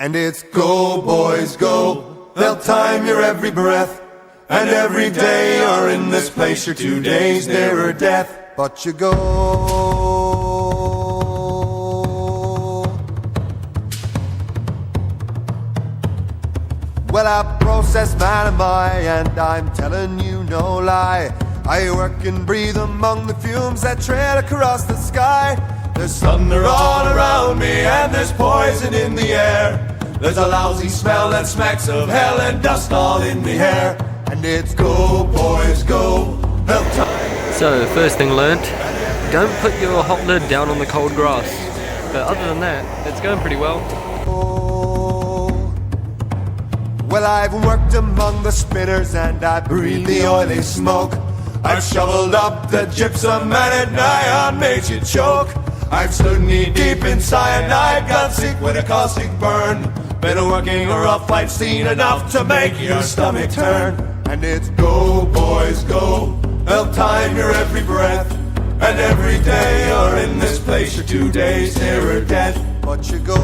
And it's go, boys, go. They'll time your every breath. And every day you're in this place, you're 2 days nearer death. But you go. Well, I process man am I, and I'm telling you no lie. I work and breathe among the fumes that trail across the sky. There's thunder all around me, and there's poison in the air. There's a lousy smell that smacks of hell, and dust all in the hair. And it's go, boys, go. So, first thing learnt, don't put your hot lid down on the cold grass. But other than that, it's going pretty well. Well, I've worked among the spinners and I breathe the oily smoke. I've shoveled up the gypsum and at nigh made you choke. I've stood knee deep in cyanide, got sick with a caustic burn. Been working a rough fight, seen enough to make your stomach turn. And it's go, boys, go. They'll time your every breath. And every day you're in this place, you're 2 days nearer death. But you go.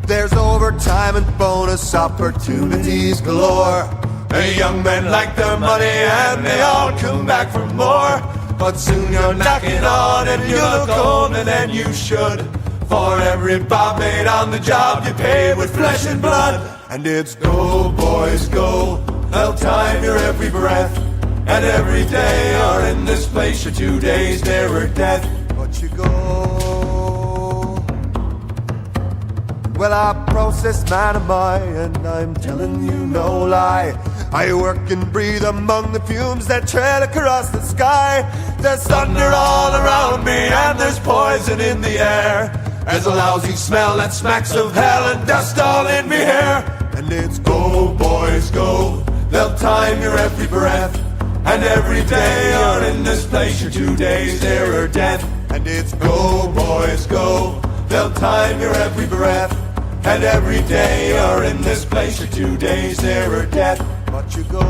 There's overtime and bonus opportunities galore. The young men like their money and they all come back for more. But soon you're knocking on and you look older than you should. For every bob made on the job you pay with flesh and blood. And it's go, boys, go. They'll time your every breath. And every day you're in this place, you're 2 days nearer death. But you go. Well, I process man am I, and I'm telling you no lie. I work and breathe among the fumes that trail across the sky. There's thunder all around me, and there's poison in the air. There's a lousy smell that smacks of hell, and dust all in me hair. And it's go, boys, go. They'll time your every breath. And every day you're in this place, you're 2 days nearer death. And it's go, boys, go. They'll time your every breath. And every day you're in this place, you're 2 days nearer death. But you go.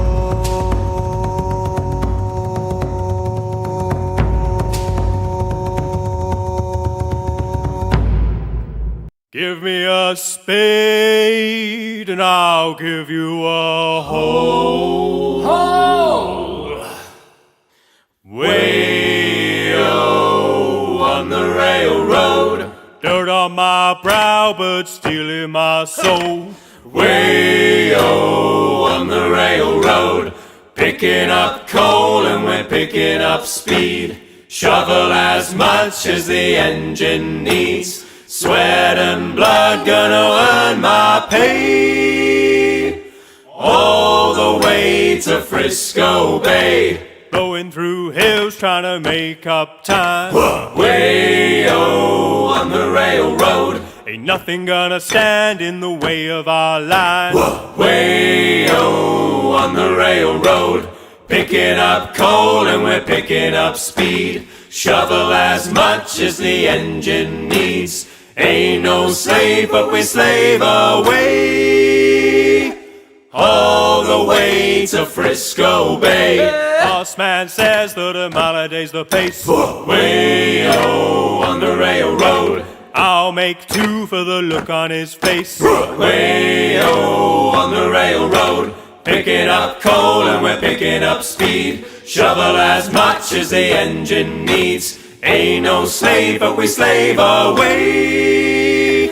Give me a spade and I'll give you a hoe. Hoe! Way-o on the railroad, dirt on my brow but steel in my soul. Way-o on the railroad, picking up coal and we're picking up speed. Shovel as much as the engine needs. Sweat and blood gonna earn my pay. All the way to Frisco Bay. Blowing through hills trying to make up time. Way-o on the railroad, ain't nothing gonna stand in the way of our line. Way-o on the railroad, picking up coal and we're picking up speed. Shovel as much as the engine needs. Ain't no slave, but we slave away. All the way to Frisco Bay. Boss man says that a mile a day's the pace. Way-o on the railroad, I'll make 2 for the look on his face. Way-o on the railroad, picking up coal and we're picking up speed. Shovel as much as the engine needs. Ain't no slave, but we slave away.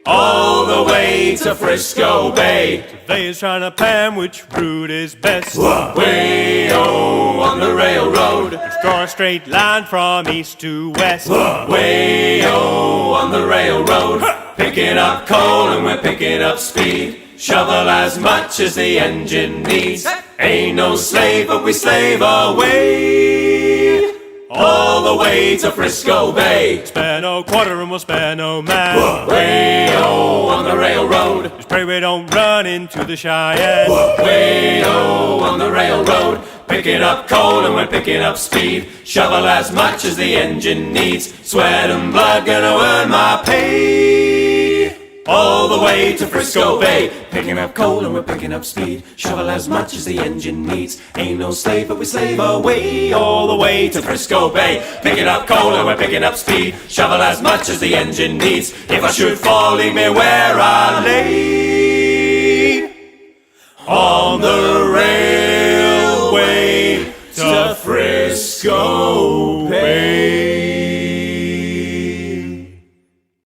All the way to Frisco Bay. They is trying to plan which route is best. Way-o on the railroad, let's draw a straight line from east to west. Way-o on the railroad, picking up coal and we're picking up speed. Shovel as much as the engine needs. Ain't no slave, but we slave away. All the way to Frisco Bay. Spare no quarter and we'll spare no man. Way-o on the railroad, just pray we don't run into the Cheyenne. Way-o on the railroad, picking up coal and we're picking up speed. Shovel as much as the engine needs. Sweat and blood gonna earn my pay. all the way to Frisco Bay. Picking up coal and we're picking up speed. Shovel as much as the engine needs. Ain't no slave, but we slave away all the way to Frisco Bay. Picking up coal and we're picking up speed. Shovel as much as the engine needs. If I should fall, leave me where I lay. On the railway to Frisco Bay.